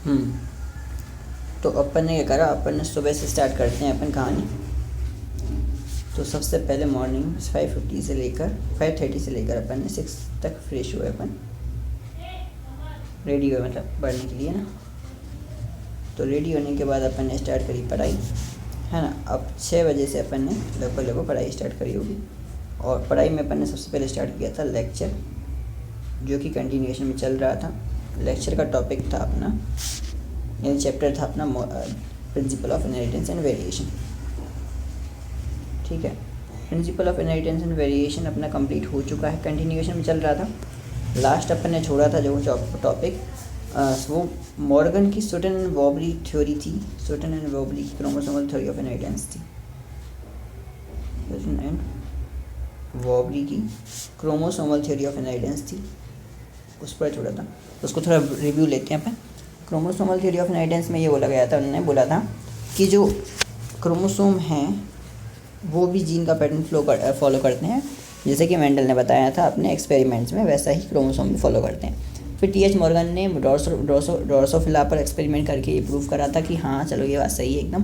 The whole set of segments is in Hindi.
हम्म तो अपन ने क्या करा, अपन ने सुबह से स्टार्ट करते हैं अपन कहानी। तो सबसे पहले मॉर्निंग 5:50 से लेकर 5:30 से लेकर अपन ने 6 तक फ्रेश हुए अपन, रेडी हुए मतलब पढ़ने के लिए ना। तो रेडी होने के बाद अपन ने स्टार्ट करी पढ़ाई, है ना। अब 6 बजे से अपन ने लगभग पढ़ाई स्टार्ट करी होगी। और पढ़ाई में अपन ने सबसे पहले स्टार्ट किया था लेक्चर, जो कि कंटिन्यूएशन में चल रहा था। लेक्चर का टॉपिक था अपना, यानी चैप्टर था अपना principle of inheritance and variation. ठीक है, principle of inheritance and variation अपना कंप्लीट हो चुका है, कंटिन्यूएशन में चल रहा था। लास्ट अपन ने छोड़ा था जो टॉपिक वो मॉर्गन की सूटन एंड वॉबली थ्योरी थी। सूटन एंड वॉबली की क्रोमोसोमल थ्योरी ऑफ इनहेरिटेंस थी। सूटन एंड वॉबली की क्रोमोसोमल थ्योरी ऑफ इनहेरिटेंस थी, उस पर छोड़ा था। उसको थोड़ा रिव्यू लेते हैं अपन। क्रोमोसोमल थ्योरी ऑफ इनहेरिटेंस में ये बोला गया था, उन्होंने बोला था कि जो क्रोमोसोम हैं वो भी जीन का पैटर्न फॉलो करते हैं, जैसे कि मेंडल ने बताया था अपने एक्सपेरिमेंट्स में, वैसा ही क्रोमोसोम भी फॉलो करते हैं। फिर टी एच मॉर्गन ने ड्रोसोफिला पर एक्सपेरिमेंट करके ये प्रूव करा था कि हाँ चलो ये बात सही है एकदम।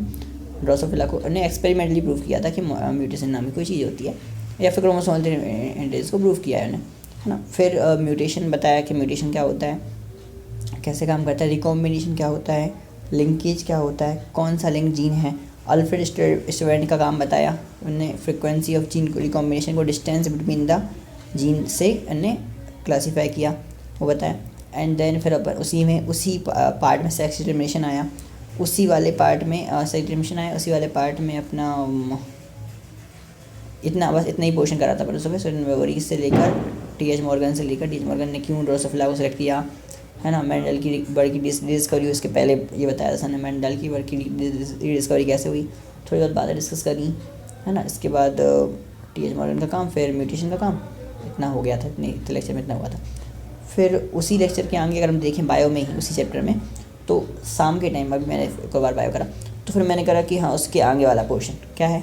ड्रोसोफिला को ने एक्सपेरिमेंटली प्रूव किया था कि म्यूटेशन नाम की कोई चीज़ होती है, या फिर क्रोमोसोमल इनहेरिटेंस को प्रूव किया है उन्हें, है ना। फिर म्यूटेशन बताया कि म्यूटेशन क्या होता है, कैसे काम करता है, रिकॉम्बिनेशन क्या होता है, लिंकेज क्या होता है, कौन सा लिंक जीन है। अल्फ्रेड स्टूडेंट का काम बताया उन्होंने, फ्रिक्वेंसी ऑफ जीन रिकॉम्बिनेशन को डिस्टेंस बिटवीन द जीन से उन्होंने क्लासीफाई किया, वो बताया। एंड देन फिर अपन उसी पार्ट में सेक्स डिटर्मिनेशन आया, उसी वाले पार्ट में सेक्स डिटर्मिनेशन आया, उसी वाले पार्ट में अपना इतना ही पोर्शन करा था पर उसमें सर्टन मेमोरीज से लेकर टी एच मॉर्गन ने क्यों ड्रोसोफिला को सेलेक्ट किया, है ना। मेंडल की वर्क की डिस्कवरी, उसके पहले ये बताया था सर ने मेंडल की वर्क की डिस्कवरी कैसे हुई, थोड़ी बहुत बातें डिस्कस करी, है ना। इसके बाद टी एच मॉर्गन का काम, फिर म्यूटेशन का काम, इतना हो गया था, इतने लेक्चर में इतना हुआ था। फिर उसी लेक्चर के आगे अगर हम देखें बायो में ही, उसी चैप्टर में, तो शाम के टाइम अभी मैंने एक बार बायो करा, तो फिर मैंने करा कि हाँ उसके आगे वाला पोर्शन क्या है,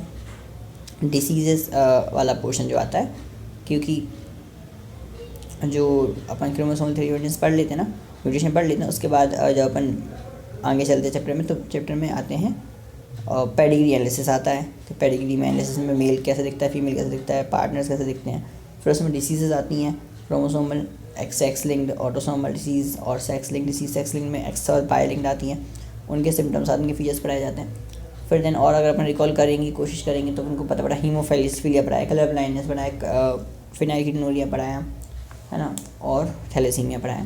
डिसीजेस वाला पोर्शन जो आता है, क्योंकि जो अपन क्रोमोसोमल थ्योरी पढ़ लेते हैं ना, म्यूटेशन पढ़ लेते हैं, उसके बाद जब अपन आगे चलते हैं चैप्टर में, तो चैप्टर में आते हैं पेडिग्री एनालिसिस आता है। तो पेडिग्री में एनालिसिस में मेल कैसे दिखता है, फीमेल कैसे दिखता है, पार्टनर्स कैसे दिखते हैं। फिर उसमें डिसीजेज आती हैं, chromosomal sex linked autosomal disease और sex linked disease. Sex linked में एक्स और पाई लिंक्ड आती हैं, उनके सिम्टम्स आते हैं, उनके फीचर्स पढ़ाए जाते हैं। फिर देन और अगर अपन रिकॉल करेंगे, कोशिश करेंगे, तो उनको पता पड़ा हीमोफिलिया पढ़ाया, कलर ब्लाइंडनेस पढ़ाया, फिनाइलकीटोनुरिया पढ़ाया, है ना, और थैलेसीमिया पढ़ाया,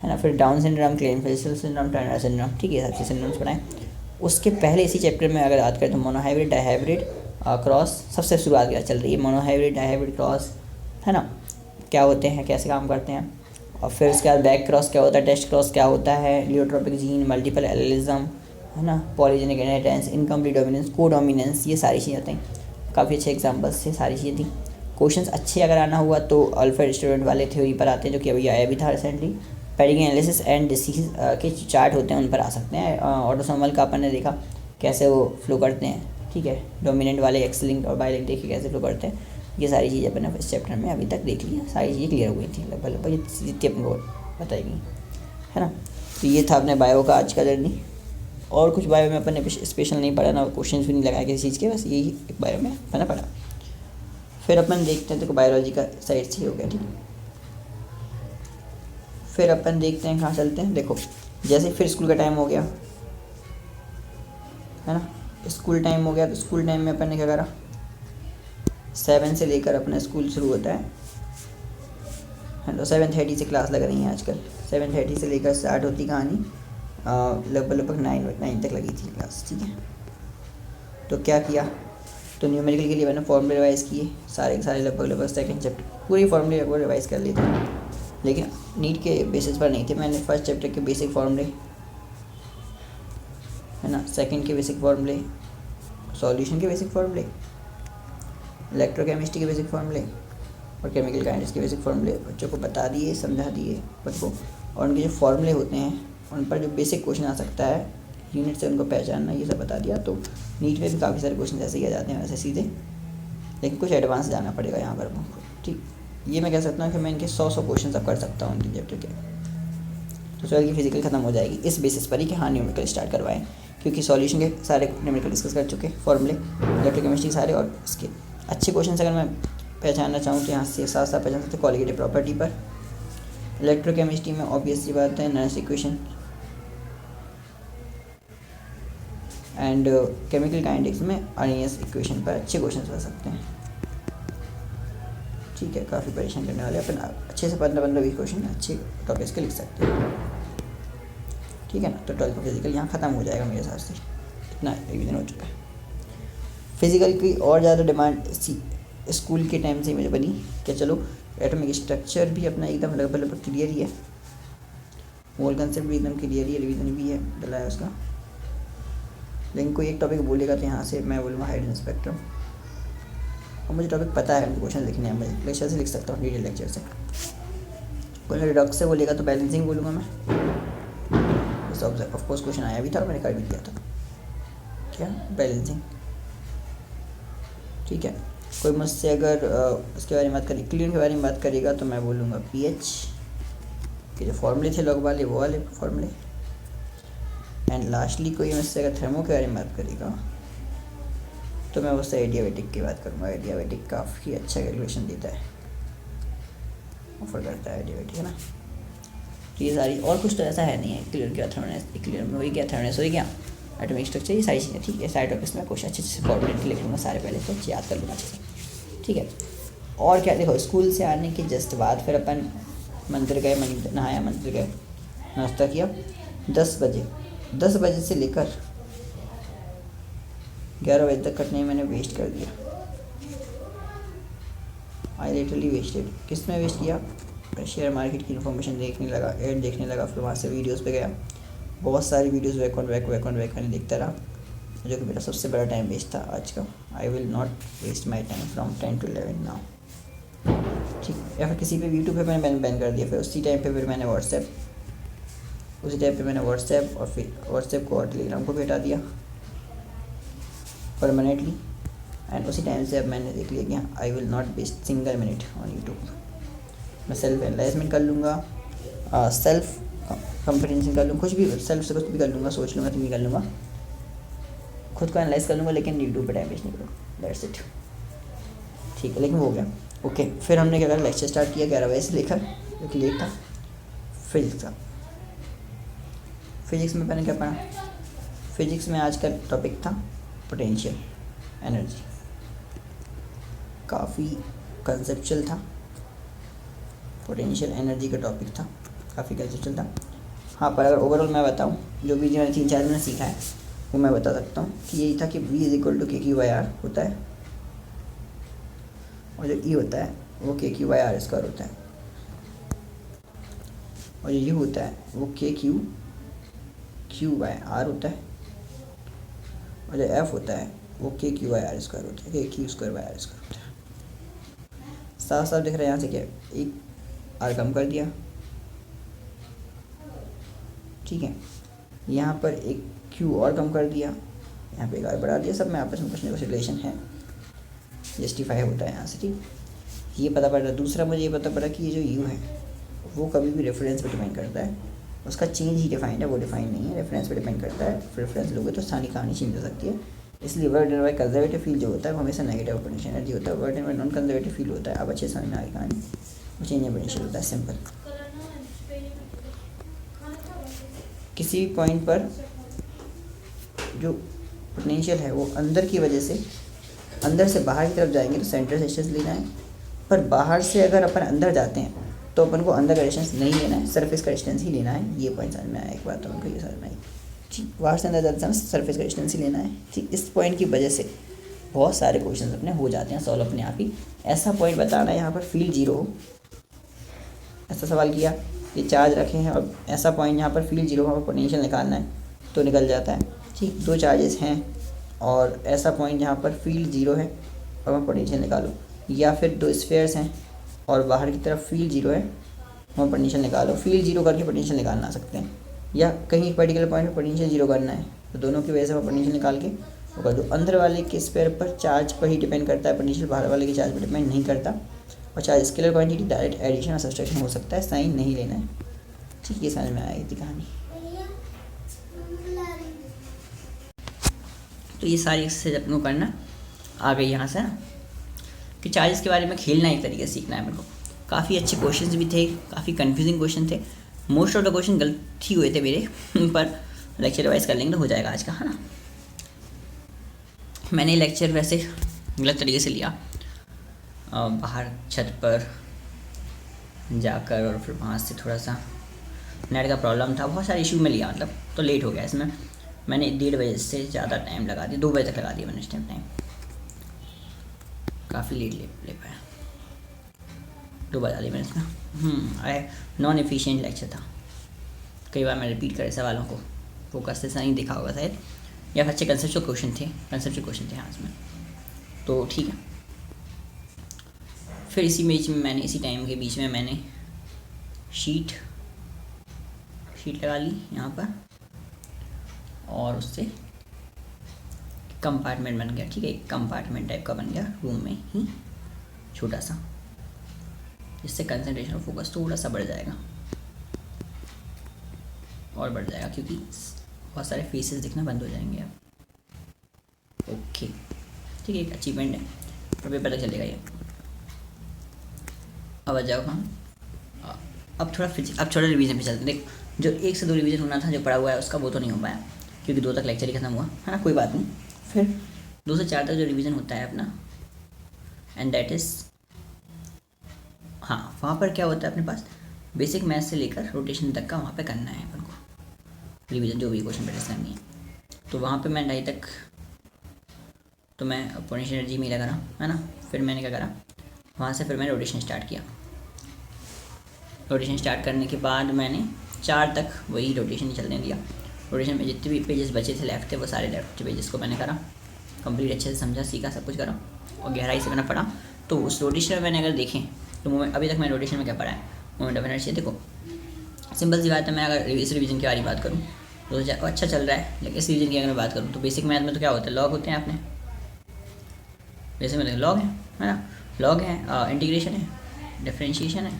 है ना। फिर Down syndrome, Klinefelter syndrome, Turner syndrome, ठीक है, सब चीज़ सिंड्रोम्स पढ़ाए। उसके पहले इसी चैप्टर में अगर याद करें तो मोनोहाइब्रिड डाईहाइब्रिड क्रॉस सबसे शुरुआत क्या चल रही है, मोनोहाइब्रिड डाईहाइब्रिड क्रॉस, है ना, क्या होते हैं, कैसे काम करते हैं। और फिर उसके बाद बैक क्रॉस क्या होता है, टेस्ट क्रॉस क्या होता है, लियोट्रोपिक जीन, मल्टीपल एलिज्म, है ना, पॉलीजेनिक इनहेरिटेंस, इनकम्प्लीट डोमिनेंस, को डोमिनेंस, ये सारी चीज़ें आती हैं। काफ़ी अच्छे एग्जाम्पल्स से सारी चीज़ें थी। क्वेश्चंस अच्छे अगर आना हुआ तो अल्फ्रेड स्टूडेंट वाले थ्योरी पर आते हैं, जो कि अभी आया भी था recently. Pedigree analysis and disease के चार्ट होते हैं, उन पर आ सकते हैं। ऑटोसोमल का अपन ने देखा कैसे वो फ्लो करते हैं, ठीक है। डोमिनेंट वाले एक्स लिंक्ड और बाई लिंक्ड देखे कैसे फ्लो करते हैं। ये सारी चीज़ें अपन ने इस चैप्टर में अभी तक देख ली है, सारी चीज़ें क्लियर हो गई थी लगभग जितनी अपन को बताई गई, है ना। तो ये था अपने बायो का आज का जर्नी। और कुछ बायो में अपन ने स्पेशल नहीं पढ़ा ना, क्वेश्चन भी नहीं लगाया किसी चीज़ के, बस यही एक बायो में मैंने पढ़ा। फिर अपन देखते हैं, देखो बायोलॉजी का साइड से हो गया, ठीक। फिर अपन देखते हैं कहाँ चलते हैं। देखो जैसे फिर स्कूल का टाइम हो गया, है ना, स्कूल टाइम हो गया, तो स्कूल टाइम में अपन ने क्या करा, 7 से लेकर अपना स्कूल शुरू होता है तो 7:30 से क्लास लग रही है आजकल। 7:30 से लेकर स्टार्ट होती कहानी, लगभग 9 तक लगी थी क्लास, ठीक है। तो क्या किया, तो न्यूमेरिकल के लिए मैंने फॉर्मूले रिवाइज़ किए, सारे के सारे लगभग सेकंड चैप्टर पूरी फॉर्मूले लगभग रिवाइज़ कर लिए थे, लेकिन नीट के बेसिस पर नहीं थे। मैंने फर्स्ट चैप्टर के बेसिक फॉर्मूले, है ना, सेकंड के बेसिक फॉर्मूले, सॉल्यूशन के बेसिक फॉर्मूले, इलेक्ट्रोकेमिस्ट्री के बेसिक फॉर्मूले और केमिकल काइनेटिक्स के बेसिक फॉर्मूले बच्चों को बता दिए, समझा दिए बच्चों को। और उनके जो फॉर्मूले होते हैं उन पर जो बेसिक क्वेश्चन आ सकता है, यूनिट से उनको पहचानना, ये सब बता दिया। तो नीट में भी काफ़ी सारे क्वेश्चन ऐसे ही आ जाते हैं वैसे सीधे, लेकिन कुछ एडवांस जाना पड़ेगा यहाँ पर हमको, ठीक। ये मैं कह सकता हूँ कि मैं इनके 100 क्वेश्चन अब कर सकता हूँ इनके चैप्टर के, तो 12 की फिजिकल ख़त्म हो जाएगी इस बेसिस पर ही कि हाँ न्यूमेरिकल स्टार्ट करवाएं, क्योंकि सॉल्यूशन के सारे न्यूमेरिकल डिस्कस कर चुके, फॉर्मूले, इलेक्ट्रोकेमिस्ट्री सारे, और इसके अच्छे क्वेश्चन अगर मैं पहचानना चाहूँ तो यहाँ से साथ साथ पहचान सकते क्वालिटेटिव प्रॉपर्टी पर। इलेक्ट्रोकेमिस्ट्री में ऑब्वियस सी बात है Nernst equation and chemical kinetics में अर्नियस इक्वेशन पर अच्छे क्वेश्चन बन सकते हैं। ठीक है, काफ़ी परेशान करने वाले अपन अच्छे से 15-20 क्वेश्चन अच्छे टॉपिक्स के लिख सकते हैं। ठीक है ना, तो 12 फिजिकल यहाँ ख़त्म हो जाएगा मेरे हिसाब से, इतना रिवीजन हो चुका है। फिजिकल की और ज़्यादा डिमांड स्कूल के टाइम से मुझे बनी कि चलो एटॉमिक स्ट्रक्चर भी अपना एकदम लगभग क्लियर ही है, मोल कंसेप्ट भी एकदम क्लियर ही है, रिवीजन भी है डला है उसका, लेकिन कोई एक टॉपिक बोलेगा तो यहाँ से मैं बोलूँगा हाइड्रोजन स्पेक्ट्रम, और मुझे टॉपिक पता है, मुझे क्वेश्चन लिखने हैं, मुझे लेक्चर से लिख सकता हूँ, डिटेल लेक्चर से। कोई रिडक्स से बोलेगा तो बैलेंसिंग बोलूँगा मैं, ऑफ कोर्स क्वेश्चन आया भी था और मैंने कर भी दिया था, क्या बैलेंसिंग। ठीक है, कोई मुझसे अगर इसके बारे में बात करें, क्लियर के बारे में बात करेगा तो मैं बोलूँगा पीएच के जो फॉर्मूले थे लॉग वाले, वो वाले फॉर्मूले। एंड लास्टली कोई मुझसे अगर थर्मो के बारे में बात करेगा तो मैं उससे एडियाबेटिक की बात करूँगा। एडियाबेटिक काफ़ी अच्छा कैलकुलेशन देता है, ऑफर करता है एडियाबेटिक, है ना। तो ये सारी, और कुछ तो ऐसा है नहीं है क्लियर क्या थर्मोनेस, क्लियर में वही क्या थर्मोनेस हो गया, एटॉमिक स्ट्रक्चर, ये सारी चीज़ें। ठीक है, सारे टॉपिक्स में कुछ अच्छे से फॉर्मूलेट लिख लूँगा सारे, पहले तो याद कर लूँगा अच्छे से। ठीक है, और क्या, देखो स्कूल से आने के जस्ट बाद फिर अपन मंदिर गए, नहाया, मंदिर गए, नाश्ता किया, 10 बजे से लेकर 11 बजे तक कटने में मैंने वेस्ट कर दिया। I literally wasted. किस में वेस्ट किया? शेयर मार्केट की इन्फॉर्मेशन देखने लगा, ऐड देखने लगा, फिर वहाँ से वीडियोस पे गया, बहुत सारी वीडियोस बैक ऑन बैक मैंने देखता रहा, जो कि मेरा सबसे बड़ा टाइम वेस्ट था आज का। I will not waste my time from 10 to 11 now. ठीक, या फिर किसी पे यूट्यूब पे मैंने बैन कर दिया, फिर उसी टाइम पे फिर मैंने व्हाट्सएप और फिर व्हाट्सएप को और टेलीग्राम को भी हटा दिया परमानेंटली। एंड उसी टाइम से अब मैंने देख लिया कि I will not waste single minute on YouTube. मैं सेल्फ एनालाइजमेंट कर लूँगा, सेल्फ कंप्रीहेंशन कर लूँगा, कुछ भी सेल्फ से कुछ भी कर लूँगा, सोच लूँगा, थिंक कर लूँगा, खुद को एनालाइज कर लूँगा, लेकिन यूट्यूब पे टाइम वेस्ट नहीं करूँगा। That's it. ठीक है, लेकिन हो गया। ओके, फिर हमने क्या करा, लेक्चर स्टार्ट किया 11 बजे से लेकर, जो कि लेट था, फिजिक्स का। फिजिक्स में मैंने क्या पढ़ा? फिजिक्स में आज का टॉपिक था पोटेंशियल एनर्जी। काफ़ी कंसेप्चुअल था, पोटेंशियल एनर्जी का टॉपिक था, काफ़ी कंसेप्चुअल था। हाँ, पर अगर ओवरऑल मैं बताऊँ, जो भी जो 3-4 दिन सीखा है वो मैं बता सकता हूँ कि यही था कि V = KQ/R होता है, और जो E होता है वो KQ/R² होता है, और जो U होता है वो KQ/R होता है, और जो F होता है वो KQ/R² होता है, KQ²/R² होता है। साफ साफ दिख रहा है यहाँ से क्या, एक R कम कर दिया, ठीक है, यहाँ पर एक Q और कम कर दिया, यहाँ पे एक R बढ़ा दिया, सब में आपस में कुछ ना कुछ रिलेशन है, जस्टिफाई होता है यहाँ से। ठीक, ये पता पड़ रहा। दूसरा मुझे ये पता पड़ा कि ये जो U है वो कभी भी रेफरेंस पे डिपेंड करता है, उसका चेंज ही डिफाइंड है, वो डिफाइन नहीं है, रेफरेंस पे डिपेंड करता है। रेफरेंस लोगे तो सारी कहानी चेंज हो सकती है। इसलिए word and by conservative field जो होता है वो हमेशा नेगेटिव पोटेंशियल एनर्जी होता है, word and bye non conservative field होता है, अब अच्छे समझ में आ गई कहानी, वो चेंज पोटेंशियल होता है, सिंपल। किसी भी पॉइंट पर जो पोटेंशियल है वो अंदर की वजह से, अंदर से बाहर की तरफ जाएंगे तो सेंटर से डिस्टेंस लेना है, पर बाहर से अगर अपन अंदर जाते हैं तो अपन को अंदर का डिस्टेंस नहीं लेना है, सरफेस का डिस्टेंस ही लेना है। ये पॉइंट समझ में आया, एक बात तो उनको ये समझ में आई। ठीक, बाहर से अंदर जाते हैं सरफेस का डिस्टेंस ही लेना है। ठीक, इस पॉइंट की वजह से बहुत सारे क्वेश्चन अपने हो जाते हैं सॉल्व अपने आप ही। ऐसा पॉइंट बताना है यहाँ पर फील्ड 0 हो, ऐसा सवाल किया, ये चार्ज रखे हैं और ऐसा पॉइंट यहाँ पर फील्ड 0 हो, पोटेंशियल निकालना है तो निकल जाता है। ठीक, 2 चार्जेस हैं और ऐसा पॉइंट यहाँ पर फील्ड 0 है और वहाँ पोटेंशियल निकालो, या फिर 2 स्फेयर्स हैं और बाहर की तरफ फील्ड 0 है, वहाँ पोटेंशियल निकालो। फील्ड 0 करके पोटेंशियल निकालना सकते हैं, या कहीं एक पर्टिकुलर पॉइंट पर पोटेंशियल 0 करना है तो दोनों की वजह से पोटेंशियल निकाल के वो कर दो। अंदर वाले के स्फेयर पर चार्ज पर ही डिपेंड करता है पोटेंशियल, बाहर वाले के चार्ज पर डिपेंड नहीं करता। और charge scalar quantity, direct addition और सब्सट्रैक्शन हो सकता है, साइन नहीं लेना है। ठीक है, समझ में आई थी कहानी। तो ये सारी एक्सरसाइज अपने को करना आ गई यहाँ से ना, कि चार्जेस के बारे में खेलना एक तरीके से सीखना है मेरे को। काफ़ी अच्छे क्वेश्चंस भी थे, काफ़ी कंफ्यूजिंग क्वेश्चन थे, मोस्ट ऑफ द क्वेश्चन गलत ही हुए थे मेरे पर लेक्चर वाइज कर लेंगे तो हो जाएगा आज का, है ना। मैंने लेक्चर वैसे गलत तरीके से लिया, बाहर छत पर जाकर, और फिर वहाँ से थोड़ा सा नेट का प्रॉब्लम था, बहुत सारे इशू में लिया मतलब, तो लेट हो गया इसमें। मैंने 1:30 बजे से ज़्यादा टाइम लगा दिया, 2 बजे तक लगा दिया मैंने इस टाइम काफ़ी लेट ले पाया, 2 बजा ली मैंने इसमें। नॉन एफिशिएंट लेक्चर था, कई बार मैं रिपीट करे सवालों को, फोकस से नहीं देखा होगा शायद, या अच्छे कंसेप्चुअल क्वेश्चन थे हाँ इसमें, तो ठीक है। फिर इसी टाइम के बीच में मैंने शीट लगा ली यहाँ पर, और उससे कंपार्टमेंट बन गया, ठीक है, एक कंपार्टमेंट टाइप का बन गया रूम में ही छोटा सा, जिससे कंसंट्रेशन और फोकस थोड़ा सा बढ़ जाएगा, क्योंकि बहुत सारे फेसेस दिखना बंद हो जाएंगे अब। ओके ठीक है, एक अचीवमेंट है, पर पता चलेगा ये। अब आ जाओ हम अब थोड़ा रिवीजन पे चलते हैं। देख, जो 1 से 2 रिवीजन होना था, जो पढ़ा हुआ है उसका, वो तो नहीं हो पाया क्योंकि 2 तक लेक्चर ही खत्म हुआ, है ना, कोई बात नहीं। फिर 2 से 4 तक जो रिवीजन होता है अपना, एंड दैट इज़, हाँ, वहाँ पर क्या होता है अपने पास, बेसिक मैथ से लेकर रोटेशन तक का वहाँ पे करना है अपन को रिवीजन, जो भी क्वेश्चन प्रैक्टिस करनी है। तो वहाँ पे मैं 2:30 तक, तो मैं पोटेंशियल एनर्जी में लगा रहा, है ना। फिर मैंने क्या करा, वहाँ से फिर मैंने रोटेशन स्टार्ट किया। रोटेशन स्टार्ट करने के बाद मैंने 4 तक वही रोटेशन चलने दिया। रोटेशन में जितने भी पेजेस बचे थे लेफ्ट थे, वो सारे लेफ्ट पेजेस को मैंने करा कंप्लीट, अच्छे से समझा, सीखा, सब कुछ करा और गहराई से मैंने पढ़ा। तो उस रोटेशन में मैंने अगर देखें तो मोमेंट, अभी तक मैंने रोटेशन में क्या पढ़ा है, मोमेंट ऑफ इनर्शिया। देखो सिंपल सी बात है, मैं अगर इस रिवीजन की बारी बात करूँ तो अच्छा चल रहा है, लेकिन इस रिवीजन की अगर मैं बात करूँ तो बेसिक मैथ में तो क्या होता है, लॉग होते हैं अपने बेसिक में, लॉग है ना, लॉग है, इंटीग्रेशन है, डिफरेंशिएशन है,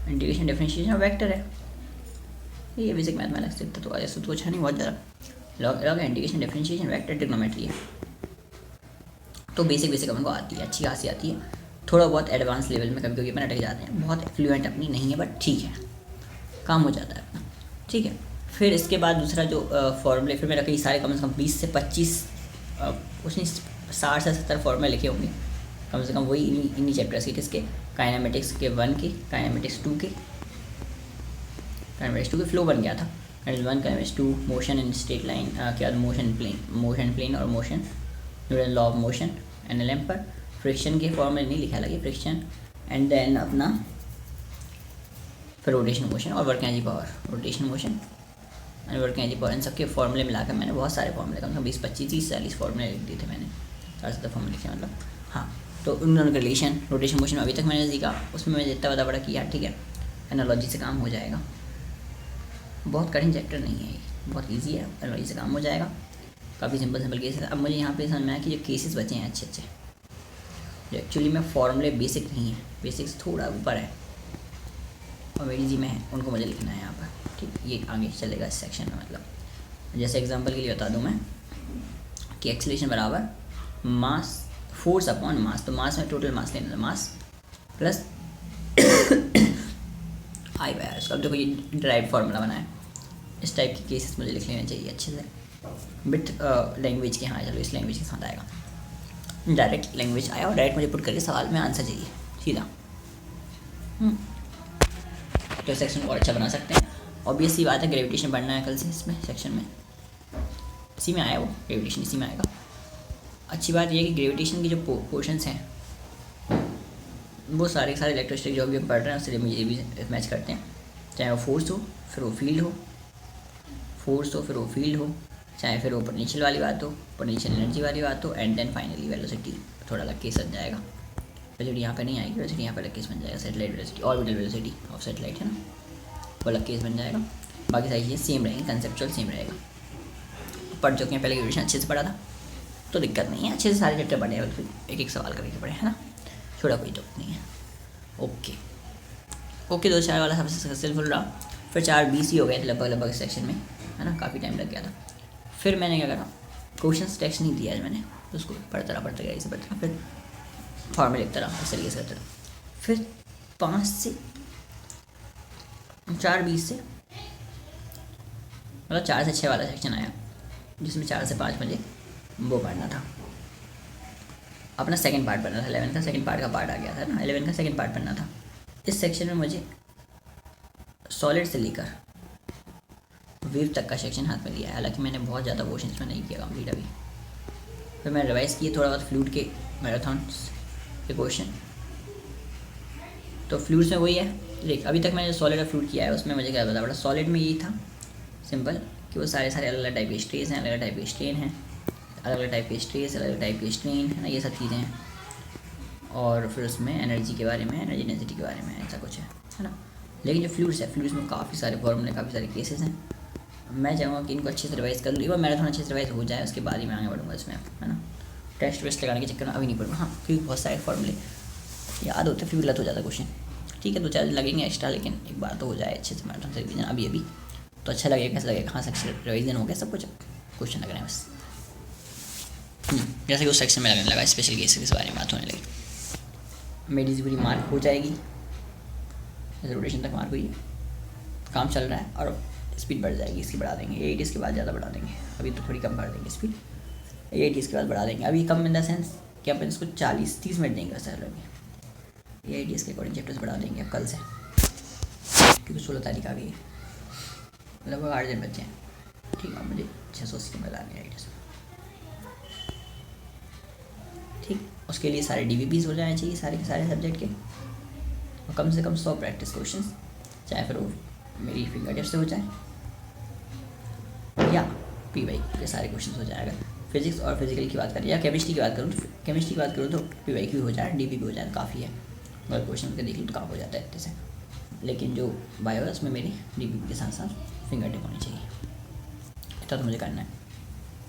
इंटीग्रेशन डिफरेंशिएशन और वेक्टर है। ये बेसिक मैथ में लग सकता तो ऐसा तो अच्छा नहीं, बहुत ज़्यादा लॉग है, इंटीग्रेशन डिफरेंशिएशन वेक्टर ट्रिग्नोमेट्री है। तो बेसिक अपन को आती है, अच्छी खासी आती है। थोड़ा बहुत एडवांस लेवल में कभी कभी अपन अटक जाते हैं, बहुत फ्लुएंट अपनी नहीं है, बट ठीक है, काम हो जाता है अपना, ठीक है। फिर इसके बाद दूसरा जो फॉर्मूले, फिर मेरा कई सारे कम से कम 20 से 25 कुछ नहीं 60 से 70 फॉर्मूले लिखे होंगे कम से कम, वही इन्हीं चैप्टर्स के, किसके, काइनेमेटिक्स के 1 के, काइनेमेटिक्स 2 के, काइनेमेटिक्स 2 के फ्लो बन गया था, kinematics 1, kinematics 2 motion in straight line, क्या मोशन प्लेन और motion, Newton law of motion, NLM पर फ्रिक्शन के फॉर्मूले नहीं लिखा, लगे फ्रिक्शन, एंड देन अपना फिर रोटेशन मोशन और work energy power, rotation motion and work energy power, इन सबके फॉर्मूले मिलाकर मैंने बहुत सारे फॉर्मूले, कम से कम 20, 25, 30, 40 फॉर्मूले लिख दिए थे मैंने, 4 फॉर्मूले लिखे मतलब, हाँ। तो उन दोनों का रिलेशन रोटेशन मोशन में अभी तक मैंने सीखा, उसमें मैं जितना बड़ा किया, ठीक है, एनालॉजी से काम हो जाएगा, बहुत कठिन चैप्टर नहीं है ये, बहुत ईजी है, एनालॉजी से काम हो जाएगा, काफ़ी सिंपल केसेस। अब मुझे यहाँ पे समझ में आया कि जो केसेस बचे हैं अच्छे जो एक्चुअली में फॉर्मूले बेसिक नहीं है, बेसिक से थोड़ा ऊपर है और वेरी इजी में है, उनको मुझे लिखना है यहाँ पर, ठीक, ये आगे चलेगा इस सेक्शन में। मतलब जैसे एग्जांपल के लिए बता दूँ मैं कि एक्सेलरेशन बराबर मास फोर्स अपॉन मास, तो मास में टोटल मास लेना, mass plus I by R. इसका अब देखो ये ड्राइव फार्मूला बना है, इस टाइप के केसेस मुझे लिख लेने चाहिए अच्छे से, बिट लैंग्वेज के, हाँ चलो इस लैंग्वेज के साथ आएगा, डायरेक्ट लैंग्वेज आया और डायरेक्ट मुझे पुट करके सवाल में आंसर चाहिए सीधा। तो इस सेक्शन को और अच्छा बना सकते हैं। ऑब्वियसली बात है, ग्रेविटेशन पढ़ना है कल से इसमें सेक्शन में, इसी में आया वो ग्रेविटेशन, इसी में आएगा। अच्छी बात यह है कि ग्रेविटेशन की जो पोर्शंस हैं वो सारे इलेक्ट्रोस्टैटिक जो भी हम पढ़ रहे हैं उससे मुझे ये भी मैच करते हैं, चाहे वो फोर्स हो फिर वो फील्ड हो, चाहे फिर वो पोटेंशियल वाली बात हो, पोटेंशियल एनर्जी वाली बात हो, एंड देन फाइनली वेलोसिटी। थोड़ा अलग केस बन जाएगा, वेलोसिटी यहाँ पे नहीं आएगी, वेलोसिटी यहाँ पे अलग केस बन जाएगा, satellite velocity, orbital velocity of satellite है ना, वो अलग केस बन जाएगा। बाकी सारी चीज़ें सेम रहेंगी, कंसेप्चुअल सेम रहेगा। पढ़ चुके हैं पहले, ग्रेविटेशन अच्छे से पढ़ा था तो दिक्कत नहीं है, अच्छे से सारे चैप्टर पढ़े हैं, फिर एक एक सवाल करके पढ़े, है ना, छोड़ा कोई तो नहीं है। ओके ओके 2 4 वाला सबसे सक्सेसफुल रहा। फिर 4 20 ही हो गए थे लगभग लगभग इस सेक्शन में, है ना, काफ़ी टाइम लग गया था। फिर मैंने क्या करा, क्वेश्चन टेक्स्ट नहीं दिया है मैंने, तो उसको पढ़ता रहा ऐसे पढ़ता रहा, फिर फॉर्मेट लिखता रहा, इस तरीके से करता रहा। फिर 5 से 4 20 से मतलब 4 से 6 वाला सेक्शन आया, जिसमें 4 से 5 मुझे वो पढ़ना था, अपना सेकंड पार्ट पढ़ना था। 11 का सेकंड पार्ट का पार्ट आ गया था ना, 11 का सेकंड पार्ट पढ़ना था। इस सेक्शन में मुझे सॉलिड से लेकर वेव तक का सेक्शन हाथ में लिया है, हालांकि मैंने बहुत ज़्यादा पोर्शन में नहीं किया कंप्लीट अभी। फिर मैंने रिवाइज़ किए थोड़ा बहुत फ्लूइड के मैराथॉन्स के क्वेश्चन। तो फ्लूइड्स में वही है, देख अभी तक मैंने जो सॉलिड और फ्लूइड किया है उसमें मुझे क्या पता पड़ा। सॉलिड में यही था सिंपल कि वो सारे अलग अलग टाइप के स्ट्रेस हैं, अलग अलग टाइप के स्ट्रेन हैं, अलग अलग टाइप के स्ट्रेस, अलग अलग टाइप के स्ट्रेन, है ना, ये सब चीज़ें हैं। और फिर उसमें एनर्जी के बारे में, एनर्जी डेंसिटी के बारे में ऐसा कुछ है ना। लेकिन जो फ्लूइड्स है, फ्लूइड्स में काफ़ी सारे फॉर्मूले, काफ़ी सारे केसेस हैं। मैं चाहूँगा कि इनको अच्छे से रिवाइज़ कर लूँ, एक बार मैराथन अच्छे से रिवाइज़ हो जाए उसके बाद ही मैं आगे बढ़ूँगा इसमें, है ना। टेस्ट वेस्ट लगाने के चक्कर में अभी नहीं पढ़ूँगा, हाँ, क्योंकि बहुत सारे फॉर्मूले याद होते फिर गलत हो जाता क्वेश्चन। ठीक है, 2 4 लगेंगे एक्स्ट्रा, लेकिन एक बार तो हो जाए अच्छे से मैराथन से रिवीजन अभी तो अच्छा लगेगा। कैसा लगेगा, हाँ सेक्शन रिवीजन हो गया सब कुछ, क्वेश्चन लग रहे हैं बस। जैसे कि उस सेक्शन में लगने लगा, स्पेशल केसेस के बारे में बात होने लगी। मेरी पूरी मार्क हो जाएगी, रोटेशन तक मार्क हुई है, काम चल रहा है, और स्पीड बढ़ जाएगी, इसकी बढ़ा देंगे 80 के बाद ज़्यादा बढ़ा देंगे, अभी तो थोड़ी कम कर देंगे स्पीड, 80 के बाद बढ़ा देंगे। अभी कम इन द सेंस कि अपन इसको 40-30 मिनट देंगे सर, अभी 80 के अकॉर्डिंग चैप्टर्स बढ़ा देंगे अब कल से, क्योंकि 16 तारीख आ गई है, लगभग 8 दिन बच्चे हैं। ठीक है, मुझे 680 के मिलाने हैं ठीक। उसके लिए सारे DVPs हो जाने चाहिए सारे के सारे सब्जेक्ट के, और कम से कम 100 प्रैक्टिस क्वेश्चंस, चाहे फिर वो मेरी फिंगर टिप से हो जाए या PY के सारे क्वेश्चन हो जाएगा। फिजिक्स और फिजिकल की बात करें या केमिस्ट्री की बात करूँ, केमिस्ट्री की बात करूँ तो PYQ हो जाए, DPP हो जाए, काफ़ी है। अगर क्वेश्चन देख लूँ तो काम हो जाता है इतने से। लेकिन जो बायो है उसमें मेरी DPP के साथ साथ फिंगर टिप होनी चाहिए, इतना तो मुझे करना है,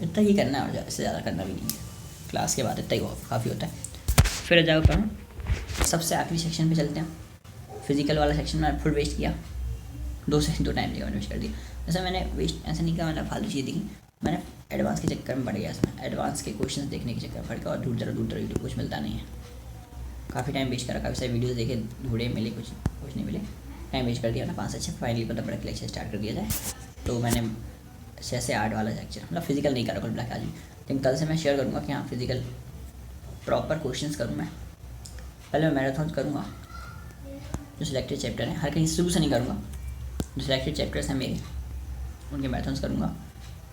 इतना ही करना है, और इससे ज़्यादा करना भी नहीं है। क्लास के बाद इतना ही काफ़ी होता है। फिर जाओ करूँ सबसे आखिरी सेक्शन पे चलते हैं। फिजिकल वाला सेक्शन में फुल वेस्ट किया, 2 टाइम लेगा मैंने वेस्ट कर दिया। वैसे मैंने वेस्ट ऐसा नहीं किया, मैंने फालतू चीज़ देखी, मैंने एडवांस के चक्कर में पड़ गया इसमें, एडवांस के क्वेश्चन देखने के चक्कर में पड़ गया, और दूर दराज यूट्यूब कुछ मिलता नहीं है। काफ़ी टाइम वेस्ट करा, काफ़ी सारे वीडियोज़ देखे, ढूंढे, मिले, कुछ नहीं मिले, टाइम वेस्ट कर दिया ना। 5 से 6 फाइनली पता पड़ा कि लेक्चर स्टार्ट कर दिया जाए, तो मैंने 6 से 8 वाला लेक्चर, मतलब फिजिकल नहीं करा कुल मिला के आज भी। लेकिन कल से मैं शेयर करूँगा कि हाँ फिजिकल प्रॉपर क्वेश्चन करूँ मैं। पहले मैं मैराथन करूँगा, जो सिलेक्टेड चैप्टर हैं, हर कहीं शुरू से नहीं करूँगा, जो सिलेक्टेड चैप्टर्स हैं मेरे उनके मैराथन्स करूँगा।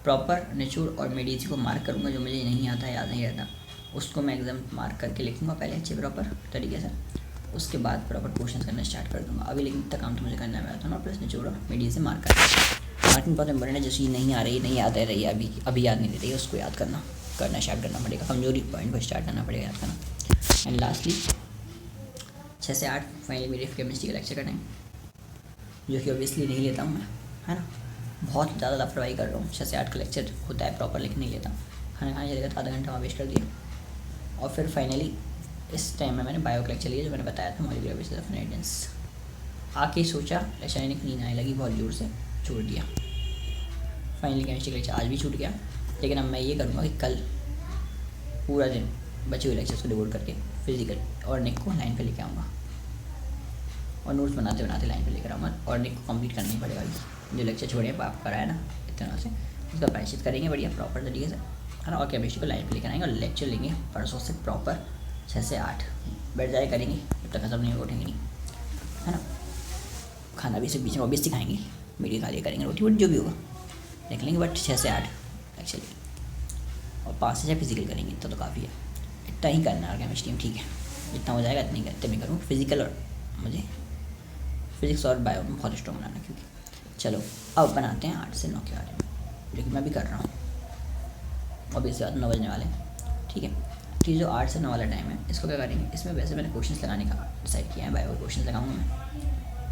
प्रॉपर नेचर और मेडिसी को मार्क करूँगा, जो मुझे नहीं आता, याद नहीं रहता, उसको मैं एग्जाम मार्क करके लिखूँगा पहले अच्छे प्रॉपर तरीके से। उसके बाद प्रॉपर क्वेश्चन करना स्टार्ट कर दूँगा। अभी लेकिन इतना काम तो मुझे करना है मैराथन और प्लस नेचर और मेडिसी मार्क करना। मार्किंग बहुत इंपॉर्टेंट है, जो चीज़ नहीं आ रही, नहीं याद है रही, अभी याद नहीं रही है, उसको याद करना स्टार्ट करना पड़ेगा, कमजोरी पॉइंट को स्टार्ट करना पड़ेगा याद करना। एंड लास्टली 6 से 8 फाइनली मेरे केमिस्ट्री का लेक्चर करना है, जो कि ऑब्वियसली नहीं लेता हूँ मैं, है ना, बहुत ज़्यादा लापरवाही कर रहा हूँ। 6 से 8 का लेक्चर होता है प्रॉपर, लेकिन नहीं लेता, खाना खाने चलेगा तो आधा घंटा वहाँ वेस्ट कर दिया। और फिर फाइनली इस टाइम में मैंने बायो का लेक्चर लिया, जो मैंने बताया था मॉलिक्यूलर बेसिस ऑफ इनहेरिटेंस। आके सोचा लेक्चर लेने की नींद आने लगी, बहुत जोर से छोड़ दिया। फाइनली केमिस्ट्री का लेक्चर आज भी छूट गया, लेकिन अब मैं ये करूँगा कि कल पूरा दिन बचे हुए लेक्चर्स को डिवोट करके फिजिकल और निक को लाइन पे लेके आऊँगा, और नोट्स बनाते बनाते लाइन पे लेकर आऊँगा। और निक को कंप्लीट करना ही पड़ेगा, जो लेक्चर छोड़े पाप कराया ना इतना से, उसका प्रायश्चित करेंगे बढ़िया प्रॉपर तरीके से, है ना। और केमिस्ट्री को लाइन पे लेकर आएंगे और लेक्चर लेंगे परसों से प्रॉपर 6 से 8 बैठ जाए करेंगे, जब तक सब नहीं उठेंगे नहीं, है ना। खाना भी सिर्फ बीच में ऑब्वियसली खाएंगे, मीडिया खा लिया करेंगे, रोटी वोटी जो भी होगा देख लेंगे, बट 6 से 8 लेक्चर लेंगे और 5 से 6 फिजिकल करेंगे, इतना तो काफ़ी है, इतना ही करना है केमिस्ट्री में। ठीक है, जितना हो जाएगा इतने में करूँ फिजिकल, और मुझे फिजिक्स और बायो में बहुत स्ट्रॉन्ग बनाना, क्योंकि चलो अब बनाते हैं 8 से 9 के बारे में, जो कि मैं भी कर रहा हूँ। अब इसके बाद 9 बजने वाले, ठीक है। ठीक, जो 8 से 9 वाला टाइम है, इसको क्या करेंगे, इसमें वैसे मैंने क्वेश्चंस लगाने का डिसाइड किया है, बायो क्वेश्चंस लगाऊंगा मैं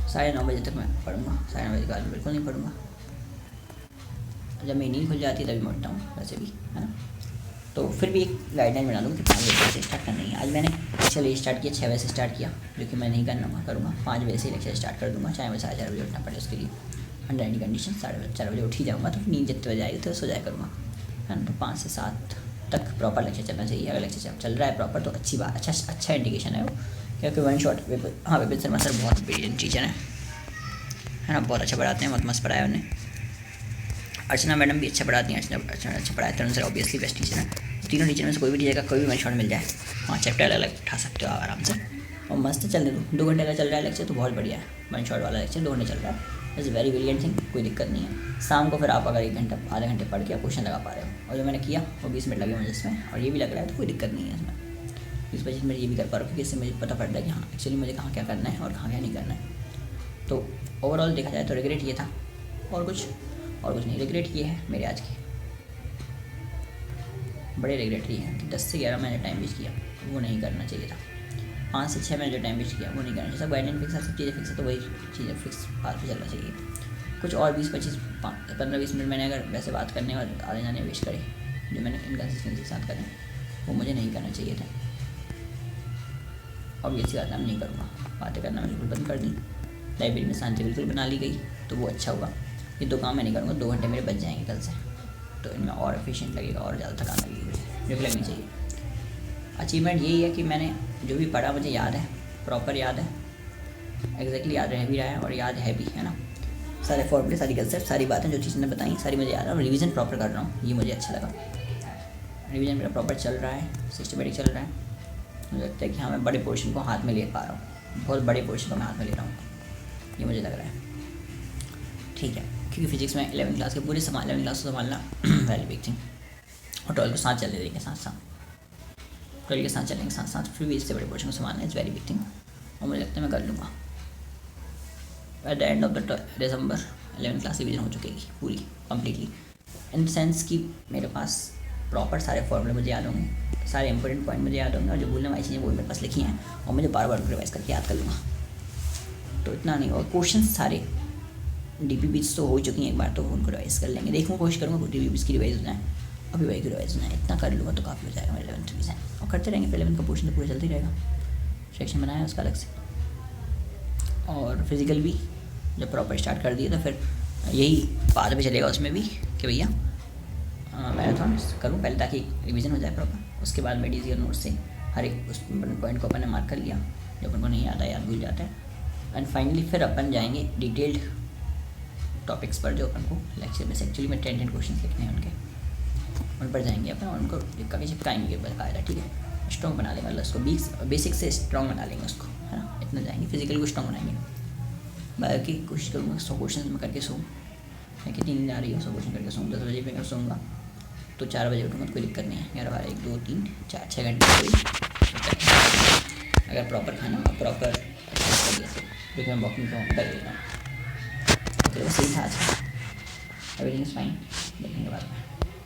9:30 बजे तक मैं पढ़ूंगा, 9:30 बजे के बाद बिल्कुल नहीं पढ़ूंगा, जब मेरी नींद खुल जाती है तभी मैं उठता हूँ वैसे भी, है ना। तो फिर भी एक गाइडलाइन बना दूँ कि 5 बजे से स्टार्ट करना ही है। आज मैंने चलिए स्टार्ट किया 6 बजे से स्टार्ट किया, जो कि मैं नहीं करूँगा 5 बजे से लेक्चर स्टार्ट कर दूँगा, चाहे मैं 4:30 बजे उठना पड़े उसके लिए। अंडर एनी कंडीशन 4:30 बजे उठ ही जाऊँगा, तो नींद जितने बजे आएगी तो सो जाया करूँगा, है ना। तो 5 से 7 तक प्रॉपर लेक्चर चलना चाहिए। अगर लेक्चर चल रहा है प्रॉपर तो अच्छी बात, अच्छा इंडिकेशन है वो, क्योंकि one shot Vipin Sharma sir बहुत ब्रिलियंट टीचर है ना, बहुत अच्छा पढ़ाते हैं, बहुत मस्त पढ़ाया उन्हें। अर्चना मैडम भी अच्छा पढ़ाती हैं, अर्चना अच्छा पढ़ाया। तरुण सर ऑब्वियसली बेस्ट टीचर है। तीनों टीचर में से कोई भी टीचर का कोई भी वन शॉट मिल जाए, हाँ चैप्टर अलग अलग उठा सकते हो आराम से, और मस्त चलने दो। 2 घंटे का चल रहा है लेक्चर तो बहुत बढ़िया है। वन शॉट वाला लेक्चर 2 घंटे चल रहा है, इज़ वेरी ब्रिलियंट थिंग, कोई दिक्कत नहीं है। शाम को फिर आप अगर 1 घंटा आधे घंटे पढ़ के आप क्वेश्चन लगा पा रहे हो, और जो मैंने किया वो 20 मिनट लगे मुझे इसमें, और ये भी लग रहा है तो कोई दिक्कत नहीं है इसमें। 20-25 मिनट ये भी कर पा रहा हूँ, क्योंकि इससे मुझे पता पड़ता है कि हाँ एक्चुअली मुझे कहाँ क्या करना है और कहाँ क्या नहीं करना है। तो ओवरऑल देखा जाए तो रिग्रेट ये था, और कुछ नहीं। रिग्रेट ये है मेरे आज की, बड़े रिग्रेट ये है कि 10 से 11 मैंने टाइम वेस्ट किया, वो नहीं करना चाहिए था। 5 से 6 मैंने जो टाइम वेस्ट किया वो नहीं करना चाहिए। सब गाइडलाइन फिक्स है, सब चीज़ें फिक्स है, तो वही चीज़ें फिक्स बात पे चलना चाहिए। कुछ और 15-20 मिनट मैंने अगर वैसे बात करने और आने जाने वेस्ट करे, जो मैंने इनकन्सिस्टेंसी के साथ करें, वो मुझे नहीं करना चाहिए था। और ये सी बात मैं नहीं करूँगा, बातें करना मैंने बिल्कुल बंद कर दी। लाइब्रेरी में शांति बिल्कुल बना ली गई, तो वो अच्छा हुआ। ये 2 काम मैं नहीं करूँगा, 2 घंटे मेरे बच जाएंगे कल से, तो इनमें और एफिशिएंट लगेगा और ज़्यादा थकान लगेगी मुझे, जो कि लगनी चाहिए। अचीवमेंट यही है कि मैंने जो भी पढ़ा मुझे याद है, प्रॉपर याद है, एग्जैक्टली याद रह भी रहा है और याद है भी, है ना। सारे फॉर्मूले, सारी कंसेप्ट, सारी बातें जो चीज़ें बताई सारी मुझे याद है, और रिवीजन प्रॉपर कर रहा हूँ, ये मुझे अच्छा लगा। रिवीजन मेरा प्रॉपर चल रहा है, सिस्टमेटिक चल रहा है। मुझे लगता है कि हाँ मैं बड़े पोर्शन को हाथ में ले पा रहा हूँ, बहुत बड़े पोर्शन को मैं हाथ में ले रहा हूँ, ये मुझे लग रहा है। ठीक है, क्योंकि फिजिक्स में 11वीं क्लास के पूरे 11वीं क्लास को संभालना वेरी बिग थिंग, और 12 को साथ चलने देंगे साथ 12 के साथ चलेंगे साथ, फिर भी इससे बड़े पोर्शन को संभालना इज़ वेरी बिग थिंग, और मुझे लगता है मैं कर लूँगा। At the end of the दिसंबर 11वीं क्लास रिवीजन हो चुकेगी पूरी कम्प्लीटली, इन द सेंस कि मेरे पास प्रॉपर सारे फॉर्मूले मुझे याद होंगे, सारे इंपॉर्टेंट पॉइंट मुझे याद होंगे, और जो भूलने वाली चीज़ें वो मेरे पास लिखी हैं, और मुझे बार बार रिवाइज करके याद कर लूँगा। तो इतना नहीं, और क्वेश्चन सारे DPBs तो हो चुकी हैं एक बार, तो उनको रिवाइज कर लेंगे। देखूँगा, कोशिश करूँगा DPBs की रिवाइज हो जाए, अभी वही की रिवाइज हो जाए, इतना कर लूँगा तो काफ़ी हो जाएगा मेरे 11th रिवीजन, और करते रहेंगे। फिर 11th का पोर्शन तो पूरा चलते ही रहेगा, सेक्शन बनाया उसका अलग से, और फिजिकल भी जब प्रॉपर स्टार्ट कर दिए तो फिर यही पाथ पे चलेगा उसमें भी कि भैया मैराथन करूँ पहले, ताकि रिवीजन हो जाए प्रॉपर। उसके बाद मैं DCR नोट से हर एक उस पॉइंट को अपन ने मार्क कर लिया, जो अपन को नहीं आता याद भूल जाता है। एंड फाइनली फिर अपन जाएंगे डिटेल्ड टॉपिक्स पर, जो अपन को लेक्चर में से एक्चुअली में 10 क्वेश्चन लिखने हैं उनके, उन पर जाएंगे अपन, और उनको लिखा चिपकाएंगे बकायदा, ठीक है। स्ट्रॉन्ग बना लेंगे, मतलब उसको बेसिक से स्ट्रॉन्ग बना लेंगे उसको, है ना। इतना जाएंगे, फिजिकली को स्ट्रॉन्ग बनाएंगे। बाकी कोशिश करूँगा 100 क्वेश्चन में करके सोऊँ, मैं कितनी नींद आ रही है 100 क्वेश्चन करके सोऊँ। 10 बजे पे अगर सोऊंगा तो 4 बजे उठूँगा तो कोई दिक्कत नहीं है। 11, 12, 1, 2, 3, 4, 6 घंटे कोई, अगर प्रॉपर खाना और प्रॉपर जो कि मैं वॉकिंग कर लेता हूँ। ओके, बस यही था आज, एवरीथिंग इज़ फाइन, देखेंगे बाद में।